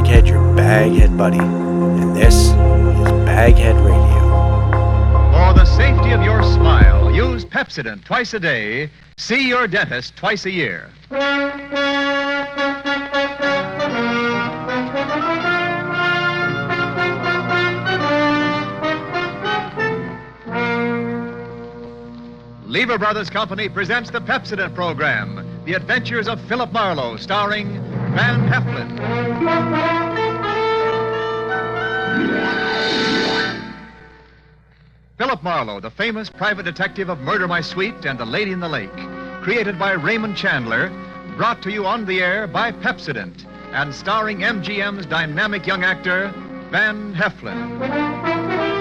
BagHead, your BagHead buddy, and this is BagHead Radio. For the safety of your smile, use Pepsodent twice a day. See your dentist twice a year. Lever Brothers Company presents the Pepsodent program, The Adventures of Philip Marlowe, starring Van Heflin. Philip Marlowe, the famous private detective of Murder My Sweet and The Lady in the Lake, created by Raymond Chandler, brought to you on the air by Pepsodent, and starring MGM's dynamic young actor, Van Heflin.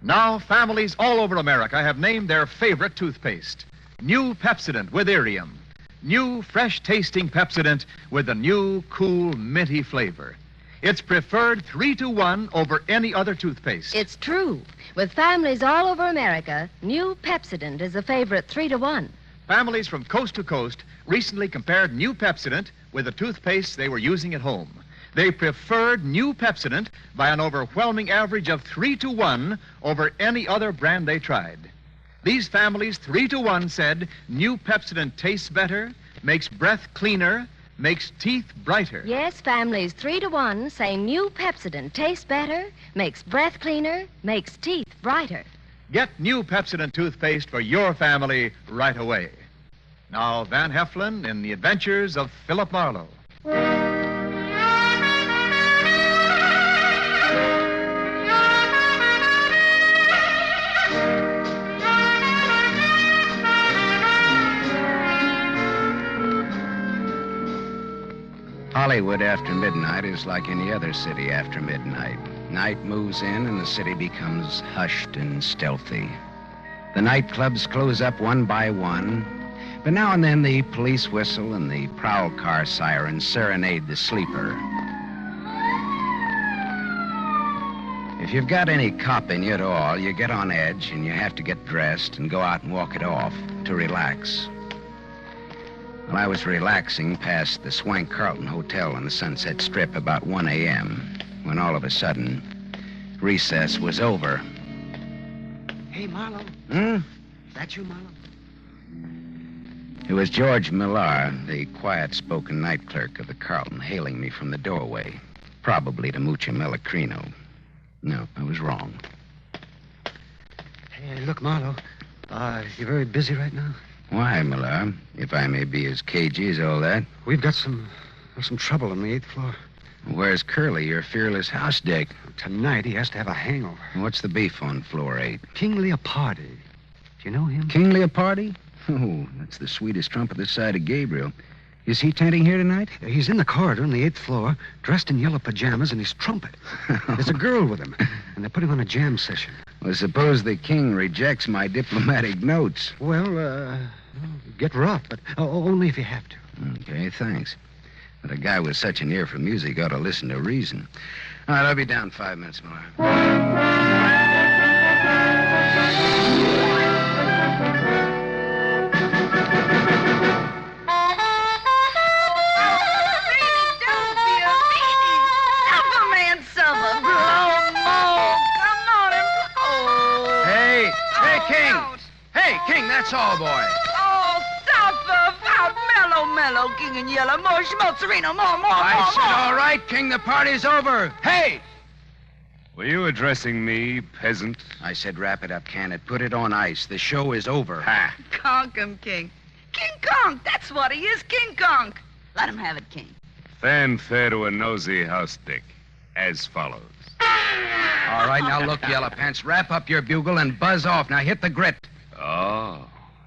Now, families all over America have named their favorite toothpaste. New Pepsodent with Irium. New, fresh-tasting Pepsodent with a new, cool, minty flavor. It's preferred 3-to-1 over any other toothpaste. It's true. With families all over America, new Pepsodent is a favorite 3-to-1. Families from coast to coast recently compared new Pepsodent with the toothpaste they were using at home. They preferred new Pepsodent by an overwhelming average of 3-to-1 over any other brand they tried. These families, 3-to-1, said new Pepsodent tastes better, makes breath cleaner, makes teeth brighter. Yes, families 3-to-1 say new Pepsodent tastes better, makes breath cleaner, makes teeth brighter. Get new Pepsodent toothpaste for your family right away. Now, Van Heflin in The Adventures of Philip Marlowe. Hollywood after midnight is like any other city after midnight. Night moves in and the city becomes hushed and stealthy. The nightclubs close up one by one, but now and then the police whistle and the prowl car sirens serenade the sleeper. If you've got any cop in you at all, you get on edge and you have to get dressed and go out and walk it off to relax. Well, I was relaxing past the Swank Carlton Hotel on the Sunset Strip about 1 a.m. when all of a sudden, recess was over. Hey, Marlowe. Hmm? Is that you, Marlowe? It was George Millar, the quiet-spoken night clerk of the Carlton, hailing me from the doorway, probably to Mucha Melacrino. No, I was wrong. Hey, look, Marlowe. You very busy right now? Why, Millar? If I may be as cagey as all that. We've got some trouble on the 8th floor. Where's Curly, your fearless house dick? Tonight, he has to have a hangover. What's the beef on floor 8? King Leopardi. Do you know him? King Leopardi? Oh, that's the sweetest trump this side of Gabriel. Is he tenting here tonight? He's in the corridor on the 8th floor, dressed in yellow pajamas and his trumpet. There's a girl with him, and they're putting on a jam session. Well, suppose the king rejects my diplomatic notes. Well, get rough, but only if you have to. Okay, thanks. But a guy with such an ear for music ought to listen to reason. All right, I'll be down 5 minutes more. King, that's all, boy. Oh, suffer, out, mellow, king and yellow, more schmozzerino, more. I said, all right, King, the party's over. Hey! Were you addressing me, peasant? I said, wrap it up, can it? Put it on ice. The show is over. Ha! Conk him, King. King Conk, that's what he is, King Conk. Let him have it, King. Fanfare to a nosy house dick, as follows. All right, now look, Yellow Pants, wrap up your bugle and buzz off. Now hit the grit. Oh,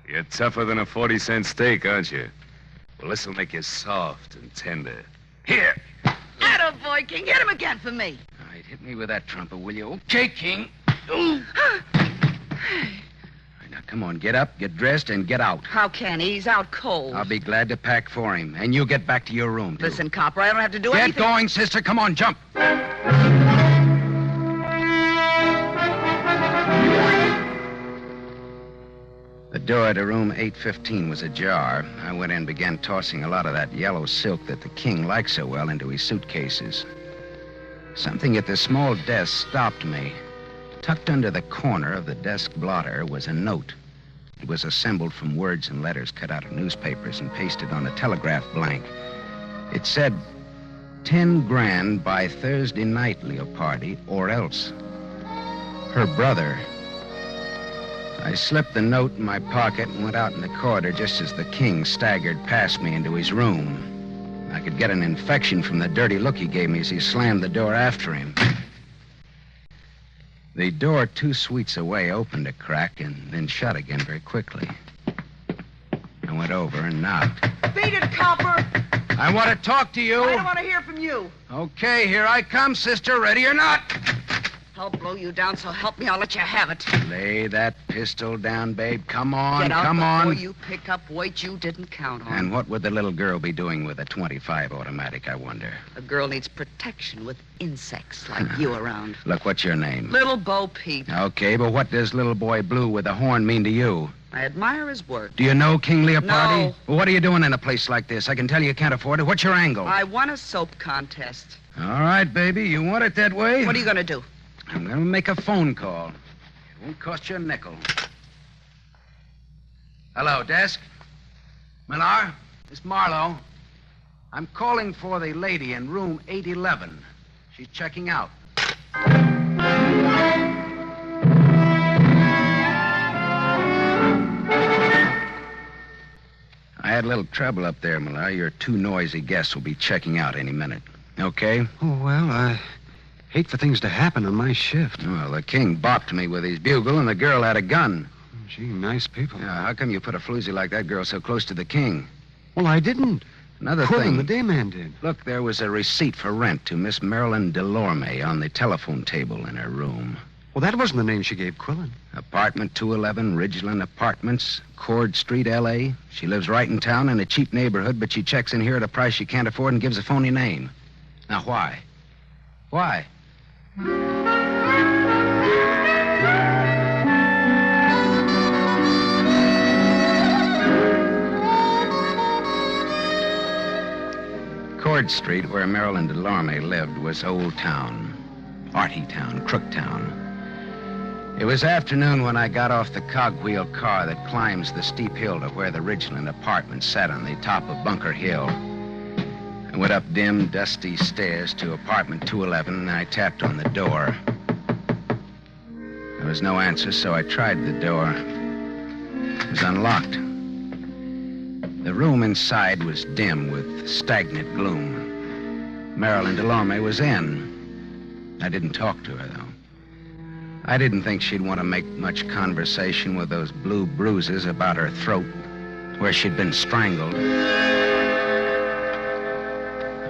you're tougher than a 40-cent steak, aren't you? Well, this'll make you soft and tender. Here! Attaboy, King. Hit him again for me. All right, hit me with that trumpet, will you? Okay, King. Ooh. Now, come on, get up, get dressed, and get out. How can he? He's out cold. I'll be glad to pack for him. And you get back to your room, too. Listen, Copper, I don't have to do anything. anything. Get going, sister. Come on, jump. The door to room 815 was ajar. I went in and began tossing a lot of that yellow silk that the king liked so well into his suitcases. Something at the small desk stopped me. Tucked under the corner of the desk blotter was a note. It was assembled from words and letters cut out of newspapers and pasted on a telegraph blank. It said, 10 grand by Thursday night, Leopardi, or else. Her brother. I slipped the note in my pocket and went out in the corridor just as the king staggered past me into his room. I could get an infection from the dirty look he gave me as he slammed the door after him. The door 2 suites away opened a crack and then shut again very quickly. I went over and knocked. Beat it, copper. I want to talk to you. I don't want to hear from you. Okay, here I come, sister. Ready or not? I'll blow you down, so help me, I'll let you have it. Lay that pistol down, babe. Come on, Get out come before on. you pick up weight you didn't count on. And what would the little girl be doing with a .25 automatic, I wonder? A girl needs protection with insects like you around. Look, what's your name? Little Bo Peep. Okay, but what does little boy Blue with a horn mean to you? I admire his work. Do you know King Leopardi? No. Well, what are you doing in a place like this? I can tell you can't afford it. What's your angle? I won a soap contest. All right, baby. You want it that way? What are you going to do? I'm going to make a phone call. It won't cost you a nickel. Hello, desk. Millar, it's Marlowe. I'm calling for the lady in room 811. She's checking out. I had a little trouble up there, Millar. Your 2 noisy guests will be checking out any minute. Okay? Oh, well, I hate for things to happen on my shift. Well, the king bopped me with his bugle, and the girl had a gun. Gee, nice people. Yeah, how come you put a floozy like that girl so close to the king? Well, I didn't. Another Quillen, thing. the day man did. Look, there was a receipt for rent to Miss Marilyn Delorme on the telephone table in her room. Well, that wasn't the name she gave Quillen. Apartment 211, Ridgeland Apartments, Cord Street, L.A. She lives right in town in a cheap neighborhood, but she checks in here at a price she can't afford and gives a phony name. Now, why? Why? Cord Street, where Marilyn Delorme lived, was Old Town, Arty Town, Crook Town. It was afternoon when I got off the cogwheel car that climbs the steep hill to where the Ridgeland Apartments sat on the top of Bunker Hill. I went up dim, dusty stairs to apartment 211, and I tapped on the door. There was no answer, so I tried the door. It was unlocked. The room inside was dim with stagnant gloom. Marilyn Delorme was in. I didn't talk to her, though. I didn't think she'd want to make much conversation with those blue bruises about her throat, where she'd been strangled.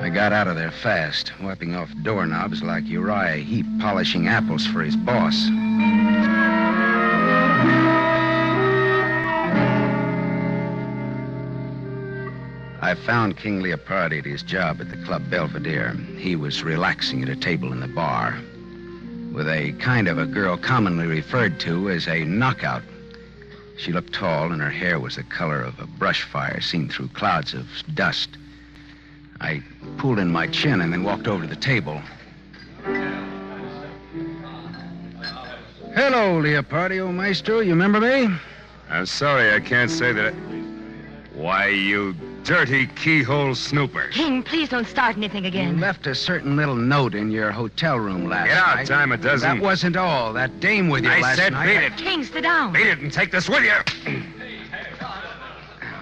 I got out of there fast, wiping off doorknobs like Uriah Heep polishing apples for his boss. I found King Leopardi at his job at the Club Belvedere. He was relaxing at a table in the bar with a kind of a girl commonly referred to as a knockout. She looked tall, and her hair was the color of a brush fire seen through clouds of dust. I pulled in my chin and then walked over to the table. Hello, Leopardi, old maestro. You remember me? I'm sorry, I can't say that. Why, you dirty keyhole snooper. King, please don't start anything You again. left a certain little note in your hotel room last Get out, night. dime a dozen. That wasn't all. That dame with you I last said night. beat it. King, sit down. Beat it and take this with you.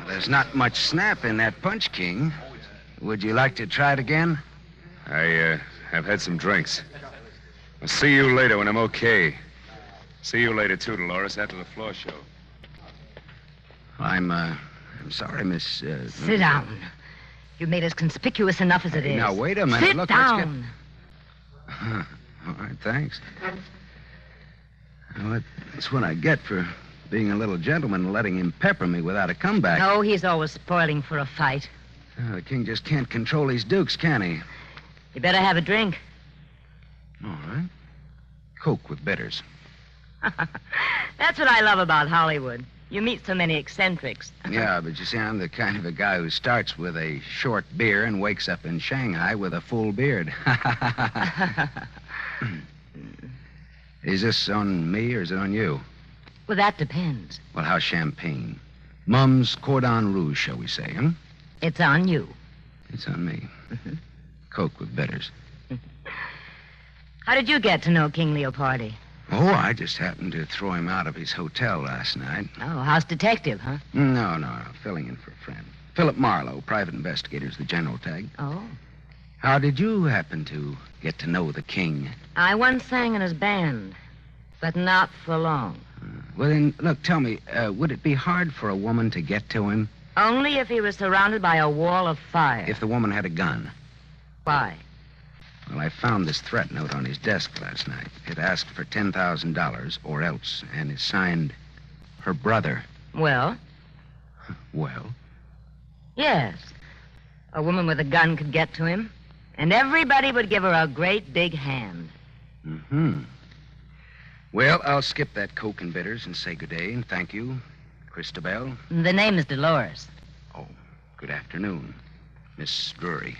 There's not much snap in that punch, King. Would you like to try it again? I have had some drinks. I'll see you later when I'm okay. See you later, too, Dolores, after the floor show. I'm sorry, Miss... Sit down. You've made us conspicuous enough as it is. Now, wait a minute. Sit Look, down. All right, thanks. Well, that's what I get for being a little gentleman and letting him pepper me without a comeback. No, he's always spoiling for a fight. The king just can't control his dukes, can he? You better have a drink. All right. Coke with bitters. That's what I love about Hollywood. You meet so many eccentrics. Yeah, but you see, I'm the kind of a guy who starts with a short beer and wakes up in Shanghai with a full beard. Is this on me or is it on you? Well, that depends. Well, how's champagne? Mum's cordon rouge, shall we say, huh? It's on you. It's on me. Coke with bitters. How did you get to know King Leopardi? Oh, I just happened to throw him out of his hotel last night. Oh, house detective, huh? No, filling in for a friend. Philip Marlowe, private investigator's the general tag. Oh. How did you happen to get to know the king? I once sang in his band, but not for long. Well, then, look, tell me, would it be hard for a woman to get to him? Only if he was surrounded by a wall of fire. If the woman had a gun? Why? Well, I found this threat note on his desk last night. It asked for $10,000 or else, and it's signed her brother. Well? Well? Yes. A woman with a gun could get to him, and everybody would give her a great big hand. Mm-hmm. Well, I'll skip that Coke and bitters and say good day and thank you, Christabel. The name is Dolores. Oh, good afternoon, Miss Drury.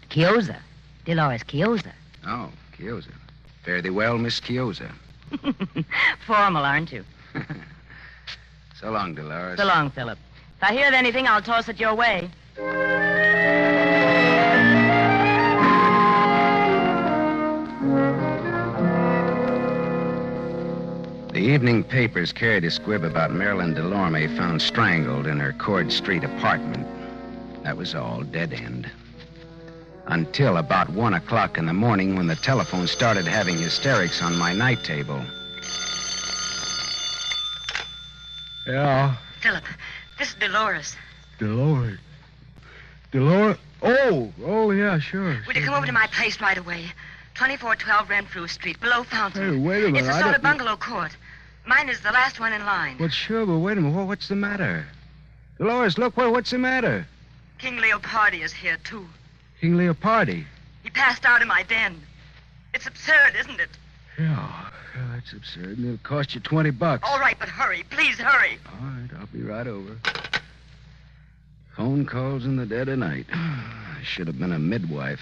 Chiozza. Dolores Chiozza. Oh, Chiozza. Fare thee well, Miss Chiozza. Formal, aren't you? So long, Dolores. So long, Philip. If I hear of anything, I'll toss it your way. The evening papers carried a squib about Marilyn Delorme found strangled in her Cord Street apartment. That was all, dead end. Until about 1 o'clock in the morning when the telephone started having hysterics on my night table. Yeah, Philip, this is Dolores. Dolores. Dolores? Oh, yeah, sure. Would you come over to my place right away? 2412 Renfrew Street, below Fountain. Hey, wait a minute. It's a sort of bungalow court. Mine is the last one in line. Well, sure, but wait a minute. What's the matter? Dolores, look, what's the matter? King Leopardi is here, too. King Leopardi. He passed out in my den. It's absurd, isn't it? Yeah, that's absurd. And it'll cost you $20. All right, but hurry. Please hurry. All right, I'll be right over. Phone calls in the dead of night. I should have been a midwife.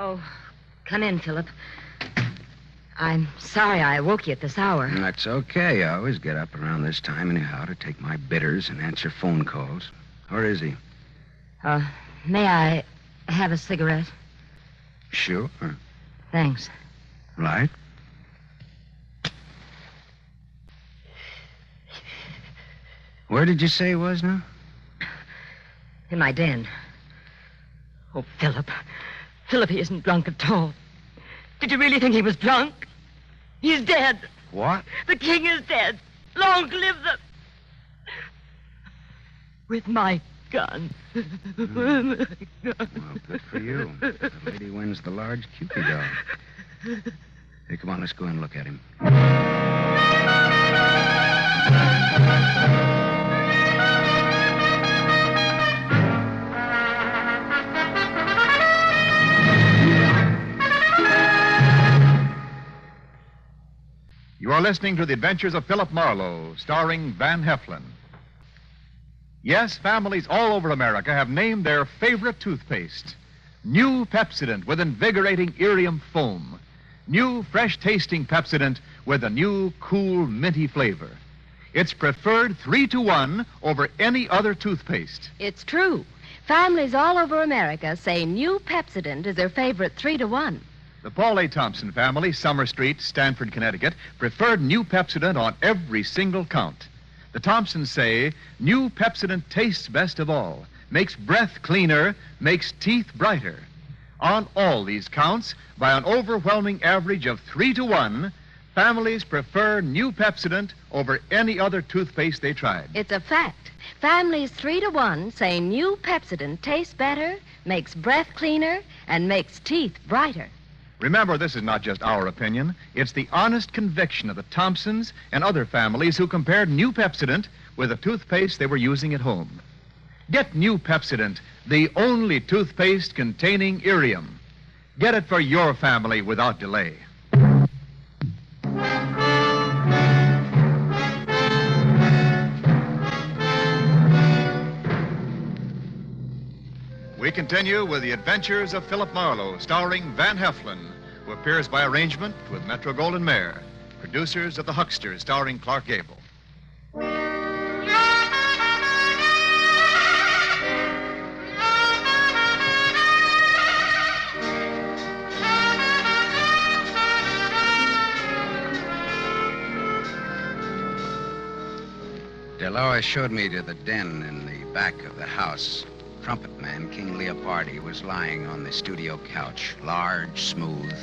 Oh, come in, Philip. I'm sorry I woke you at this hour. That's okay. I always get up around this time anyhow to take my bitters and answer phone calls. Where is he? May I have a cigarette? Sure. Thanks. Right. Where did you say he was now? In my den. Oh, Philip. Philip, he isn't drunk at all. Did you really think he was drunk? He's dead. What? The king is dead. Long live the... With my gun. Well, good for you. The lady wins the large Cupid doll. Hey, come on, let's go and look at him. You are listening to The Adventures of Philip Marlowe, starring Van Heflin. Yes, families all over America have named their favorite toothpaste. New Pepsodent with invigorating Irium foam. New fresh-tasting Pepsodent with a new, cool, minty flavor. It's preferred 3-to-1 over any other toothpaste. It's true. Families all over America say new Pepsodent is their favorite 3-to-1. The Paul A. Thompson family, Summer Street, Stamford, Connecticut, preferred new Pepsodent on every single count. The Thompsons say new Pepsodent tastes best of all, makes breath cleaner, makes teeth brighter. On all these counts, by an overwhelming average of 3-to-1, families prefer new Pepsodent over any other toothpaste they tried. It's a fact. Families 3-to-1 say new Pepsodent tastes better, makes breath cleaner, and makes teeth brighter. Remember, this is not just our opinion. It's the honest conviction of the Thompsons and other families who compared new Pepsodent with the toothpaste they were using at home. Get new Pepsodent, the only toothpaste containing irium. Get it for your family without delay. We continue with The Adventures of Philip Marlowe, starring Van Heflin, who appears by arrangement with Metro-Goldwyn-Mayer. Producers of The Huckster, starring Clark Gable. Dolores showed me to the den in the back of the house. Trumpet man King Leopardi was lying on the studio couch, large, smooth,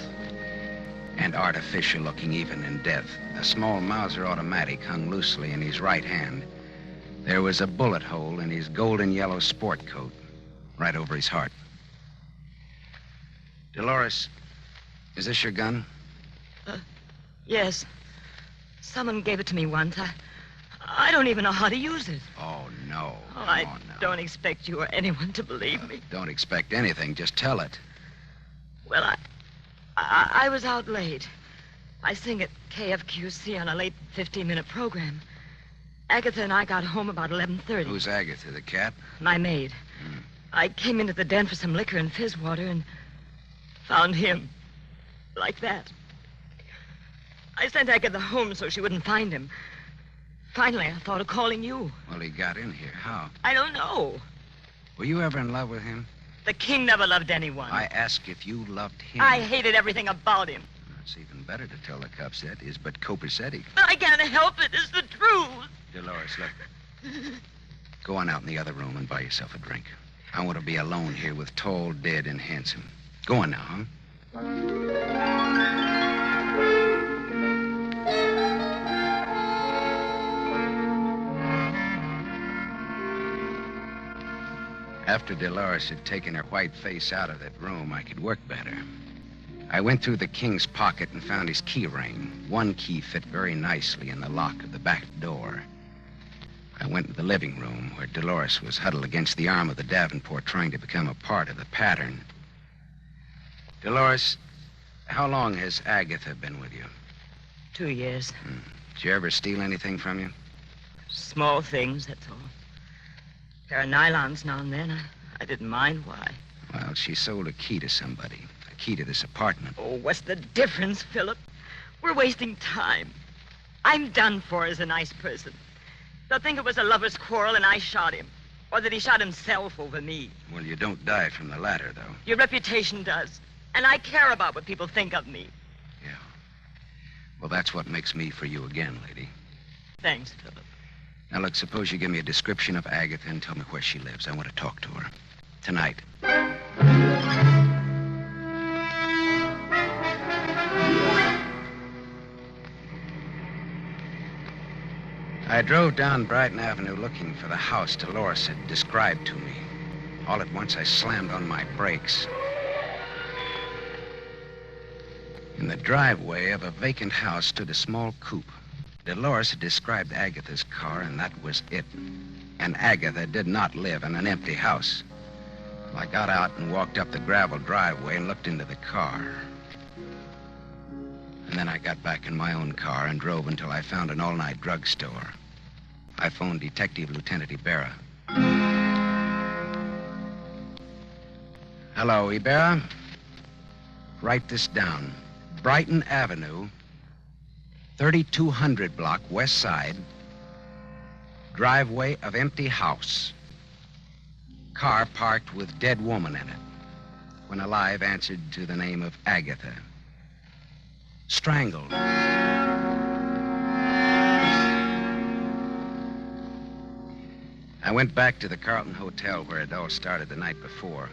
and artificial looking even in death. A small Mauser automatic hung loosely in his right hand. There was a bullet hole in his golden yellow sport coat, right over his heart. Dolores, is this your gun? Yes. Someone gave it to me once. I don't even know how to use it. Oh, no. Oh, I no. don't expect you or anyone to believe me. Don't expect anything. Just tell it. Well, I was out late. I sing at KFQC on a late 15-minute program. Agatha and I got home about 11:30. Who's Agatha, the cat? My maid. I came into the den for some liquor and fizz water and found him. Like that. I sent Agatha home so she wouldn't find him. Finally, I thought of calling you. Well, he got in here. How? I don't know. Were you ever in love with him? The king never loved anyone. I asked if you loved him. I hated everything about him. It's even better to tell the cops that is but copacetic. But I can't help it. It's the truth. Dolores, look. Go on out in the other room and buy yourself a drink. I want to be alone here with tall, dead, and handsome. Go on now, huh? After Dolores had taken her white face out of that room, I could work better. I went through the king's pocket and found his key ring. One key fit very nicely in the lock of the back door. I went to the living room where Dolores was huddled against the arm of the Davenport trying to become a part of the pattern. Dolores, how long has Agatha been with you? 2 years. Did you ever steal anything from you? Small things, that's all. Pair of nylons now and then. I didn't mind why. Well, she sold a key to somebody. A key to this apartment. Oh, what's the difference, Philip? We're wasting time. I'm done for as a nice person. They'll think it was a lover's quarrel and I shot him. Or that he shot himself over me. Well, you don't die from the latter, though. Your reputation does. And I care about what people think of me. Yeah. Well, that's what makes me for you again, lady. Thanks, Philip. Now, look, suppose you give me a description of Agatha and tell me where she lives. I want to talk to her. Tonight. I drove down Brighton Avenue looking for the house Dolores had described to me. All at once, I slammed on my brakes. In the driveway of a vacant house stood a small coupe. Dolores had described Agatha's car, and that was it. And Agatha did not live in an empty house. I got out and walked up the gravel driveway and looked into the car. And then I got back in my own car and drove until I found an all-night drugstore. I phoned Detective Lieutenant Ibarra. Hello, Ibarra. Write this down. Brighton Avenue, 3200 block, west side. Driveway of empty house. Car parked with dead woman in it. When alive, answered to the name of Agatha. Strangled. I went back to the Carlton Hotel where it all started the night before.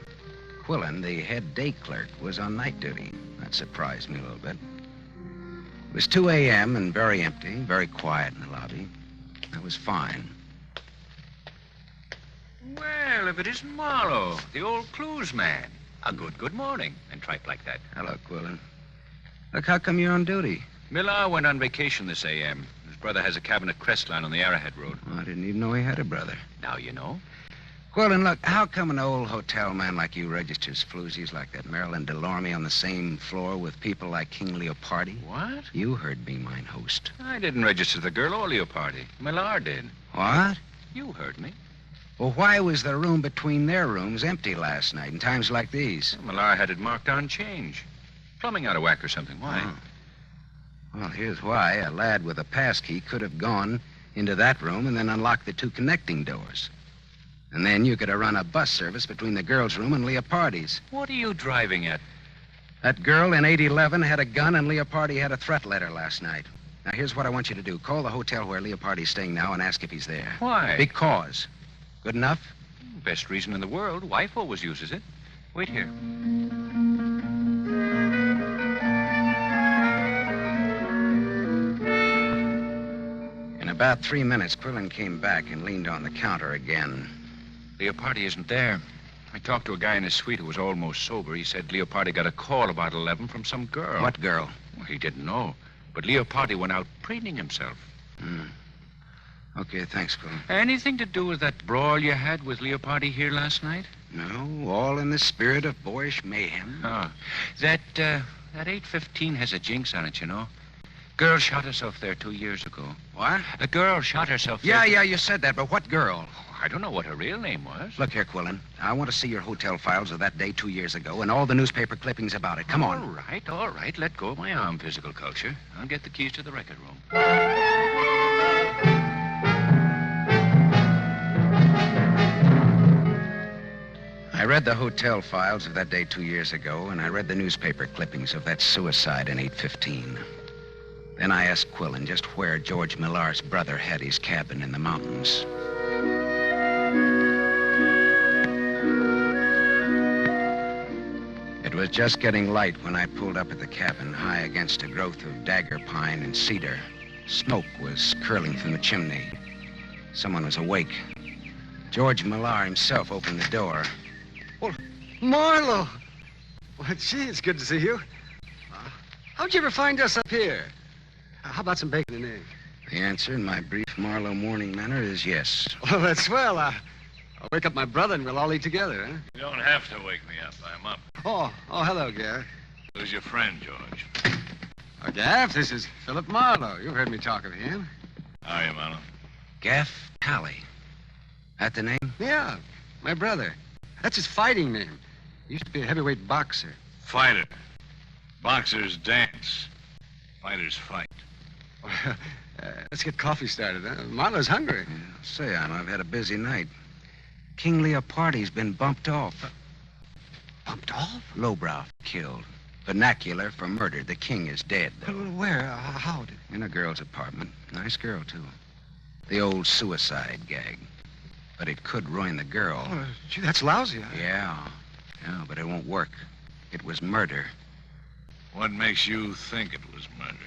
Quillen, the head day clerk, was on night duty. That surprised me a little bit. It was 2 a.m. and very empty, very quiet in the lobby. I was fine. Well, if it isn't Marlowe, the old clues man. A good morning, and tripe like that. Hello, Quillen. Look, how come you're on duty? Millar went on vacation this a.m. His brother has a cabin at Crestline on the Arrowhead Road. Oh, I didn't even know he had a brother. Now you know. Quillen, look, how come an old hotel man like you registers floozies like that Marilyn Delorme on the same floor with people like King Leopardi? What? You heard me, mine host. I didn't register the girl or Leopardi. Millar did. What? You heard me. Well, why was the room between their rooms empty last night in times like these? Millar had it marked on change. Plumbing out of whack or something. Why? Oh. Well, here's why. A lad with a pass key could have gone into that room and then unlocked the two connecting doors. And then you could have run a bus service between the girl's room and Leopardi's. What are you driving at? That girl in 811 had a gun and Leopardi had a threat letter last night. Now, here's what I want you to do. Call the hotel where Leopardi's staying now and ask if he's there. Why? Because. Good enough? Best reason in the world. Wife always uses it. Wait here. In about 3 minutes, Quillen came back and leaned on the counter again. Leopardi isn't there. I talked to a guy in his suite who was almost sober. He said Leopardi got a call about 11 from some girl. What girl? Well, he didn't know. But Leopardi went out preening himself. Okay, thanks, Quillen. Anything to do with that brawl you had with Leopardi here last night? No, all in the spirit of boyish mayhem. Oh. That 815 has a jinx on it, you know. Girl shot herself there 2 years ago. What? A girl shot herself there. Yeah, you said that, but what girl? I don't know what her real name was. Look here, Quillen. I want to see your hotel files of that day 2 years ago and all the newspaper clippings about it. Come on. All right. Let go of my arm, physical culture. I'll get the keys to the record room. I read the hotel files of that day 2 years ago, and I read the newspaper clippings of that suicide in 815. Then I asked Quillen just where George Millar's brother had his cabin in the mountains. It was just getting light when I pulled up at the cabin, high against a growth of dagger pine and cedar. Smoke was curling from the chimney. Someone was awake. George Millar himself opened the door. Well, Marlowe! Well, gee, it's good to see you. How'd you ever find us up here? How about some bacon and eggs? The answer in my brief Marlowe morning manner is yes. Well, that's swell. I'll wake up my brother and we'll all eat together, huh? You don't have to wake me up. I'm up. Oh, hello, Gaff. Who's your friend, George? Oh, Gaff, this is Philip Marlowe. You've heard me talk of him. How are you, Marlowe? Gaff Tally. That the name? Yeah, my brother. That's his fighting name. He used to be a heavyweight boxer. Fighter. Boxers dance. Fighters fight. Let's get coffee started, huh? Marlowe's hungry. Yeah, say, I've had a busy night. King Leopardi's been bumped off. Bumped off? Lowbrow killed. Vernacular for murder. The king is dead, though. Where? How did? In a girl's apartment. Nice girl, too. The old suicide gag. But it could ruin the girl. Oh, gee, that's lousy. Yeah, but it won't work. It was murder. What makes you think it was murder?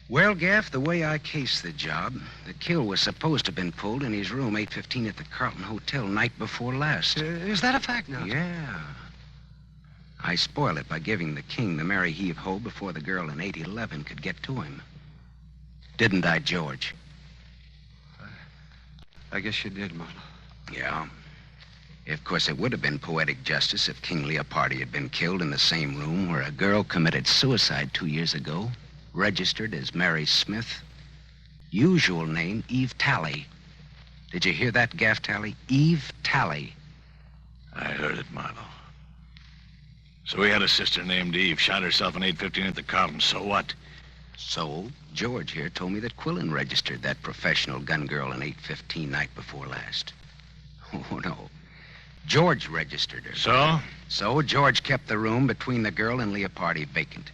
Well, Gaff, the way I cased the job, the kill was supposed to have been pulled in his room 815 at the Carlton Hotel night before last. Is that a fact now? Yeah. I spoiled it by giving the king the merry heave-ho before the girl in 811 could get to him. Didn't I, George? I guess you did, Marlowe. Yeah. Of course, it would have been poetic justice if King Leopardi had been killed in the same room where a girl committed suicide 2 years ago, registered as Mary Smith. Usual name, Eve Tally. Did you hear that, Gaff Tally? Eve Tally. I heard it, Marlowe. So he had a sister named Eve, shot herself in 815 at the Carlton. So what? So, George here told me that Quillen registered that professional gun girl in 815 night before last. Oh, no. George registered her. So? So George kept the room between the girl and Leopardi vacant.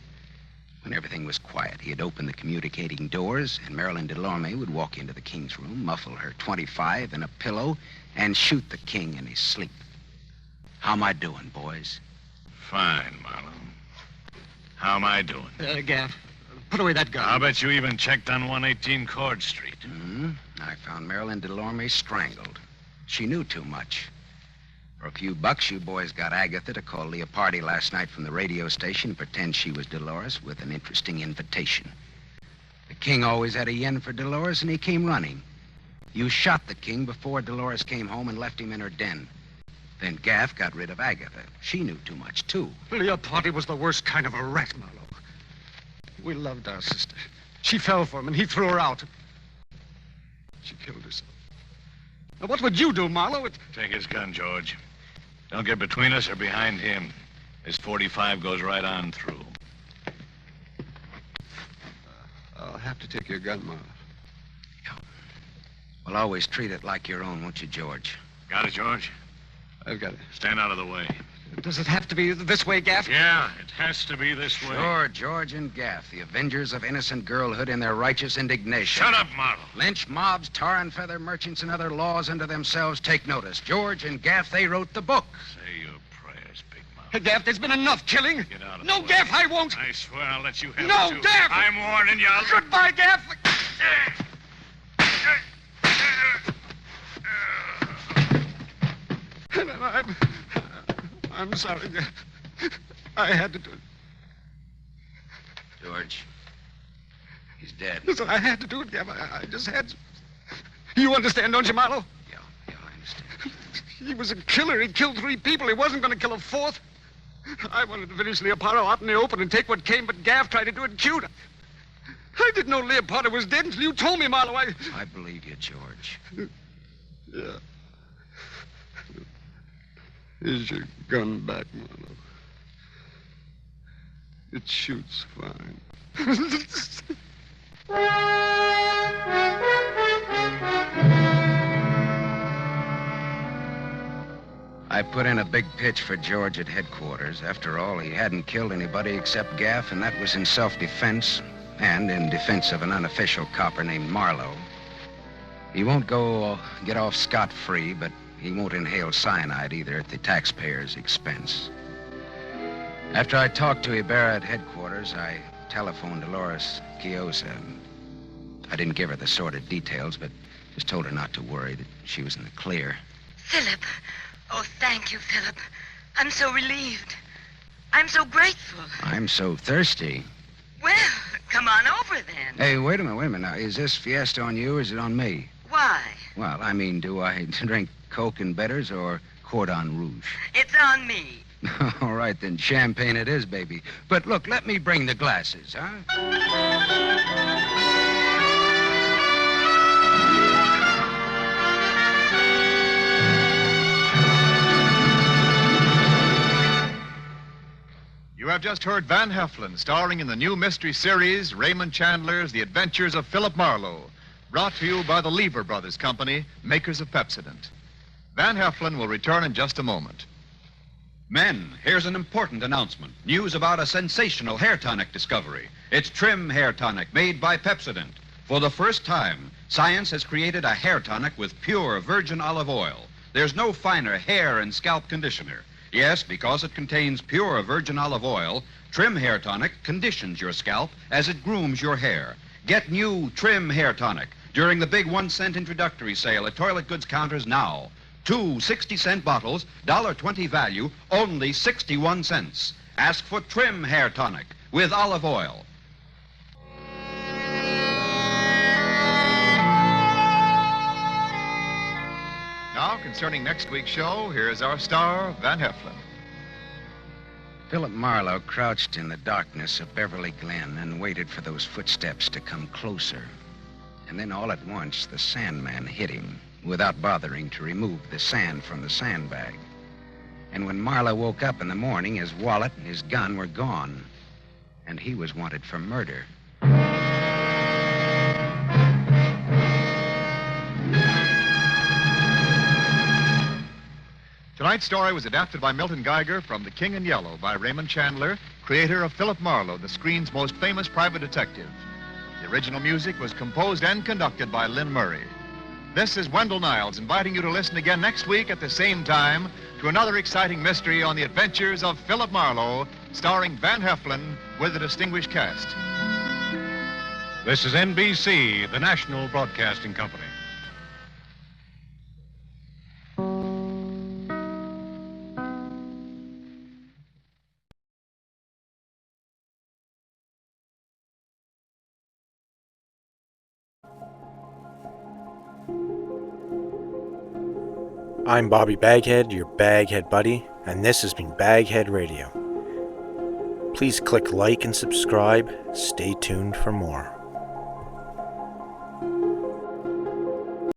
When everything was quiet, he'd open the communicating doors, and Marilyn Delorme would walk into the king's room, muffle her .25 in a pillow, and shoot the king in his sleep. How am I doing, boys? Fine, Marlowe. How am I doing? Gaff, put away that gun. I'll bet you even checked on 118 Cord Street. I found Marilyn Delorme strangled. She knew too much. For a few bucks, you boys got Agatha to call Leopardi last night from the radio station and pretend she was Dolores with an interesting invitation. The king always had a yen for Dolores, and he came running. You shot the king before Dolores came home and left him in her den. Then Gaff got rid of Agatha. She knew too much, too. Leopardi was the worst kind of a rat, Marlowe. We loved our sister. She fell for him, and he threw her out. She killed herself. Now, what would you do, Marlowe? Take his gun, George. Don't get between us or behind him. His 45 goes right on through. I'll have to take your gun, Marlowe. Well, always treat it like your own, won't you, George? Got it, George? I've got it. Stand out of the way. Does it have to be this way, Gaff? Yeah, it has to be this way. Sure, George and Gaff, the avengers of innocent girlhood in their righteous indignation. Shut up, Marlowe. Lynch mobs, tar and feather merchants, and other laws unto themselves take notice. George and Gaff, they wrote the book. Say your prayers, Big Mouth. Hey, Gaff, there's been enough killing. Get out of No, the way. Gaff, I won't. I swear I'll let you have No, it, too. Gaff! I'm warning you. Goodbye, Gaff. I'm sorry, Gaff. I had to do it. George, he's dead. Listen, I had to do it, Gaff. I just had to. You understand, don't you, Marlowe? Yeah, I understand. He was a killer. He killed 3 people. He wasn't going to kill a 4th. I wanted to finish Leopardo out in the open and take what came, but Gaff tried to do it cute. I didn't know Leopardo was dead until you told me, Marlowe. I believe you, George. Yeah. Here's your gun back, Marlowe. It shoots fine. I put in a big pitch for George at headquarters. After all, he hadn't killed anybody except Gaff, and that was in self-defense and in defense of an unofficial copper named Marlowe. He won't get off scot-free, but he won't inhale cyanide either at the taxpayer's expense. After I talked to Ibarra at headquarters, I telephoned Dolores Quiosa. I didn't give her the sordid details, but just told her not to worry, that she was in the clear. Philip. Oh, thank you, Philip. I'm so relieved. I'm so grateful. I'm so thirsty. Well, come on over then. Hey, wait a minute. Now, is this fiesta on you or is it on me? Why? Well, I mean, do I drink Coke and bitters or Cordon Rouge? It's on me. All right, then champagne it is, baby. But look, let me bring the glasses, huh? You have just heard Van Heflin, starring in the new mystery series, Raymond Chandler's The Adventures of Philip Marlowe, brought to you by the Lever Brothers Company, makers of Pepsodent. Van Heflin will return in just a moment. Men, here's an important announcement. News about a sensational hair tonic discovery. It's Trim Hair Tonic made by Pepsodent. For the first time, science has created a hair tonic with pure virgin olive oil. There's no finer hair and scalp conditioner. Yes, because it contains pure virgin olive oil, Trim Hair Tonic conditions your scalp as it grooms your hair. Get new Trim Hair Tonic during the big 1-cent introductory sale at toilet goods counters now. 2 60-cent bottles, $1.20 value, only 61 cents. Ask for Trim Hair Tonic with olive oil. Now, concerning next week's show, here's our star, Van Heflin. Philip Marlowe crouched in the darkness of Beverly Glen and waited for those footsteps to come closer. And then all at once, the Sandman hit him without bothering to remove the sand from the sandbag. And when Marlowe woke up in the morning, his wallet and his gun were gone. And he was wanted for murder. Tonight's story was adapted by Milton Geiger from The King in Yellow by Raymond Chandler, creator of Philip Marlowe, the screen's most famous private detective. The original music was composed and conducted by Lynn Murray. This is Wendell Niles inviting you to listen again next week at the same time to another exciting mystery on the adventures of Philip Marlowe, starring Van Heflin with a distinguished cast. This is NBC, the National Broadcasting Company. I'm Bobby BagHead, your BagHead buddy, and this has been BagHead Radio. Please click like and subscribe. Stay tuned for more.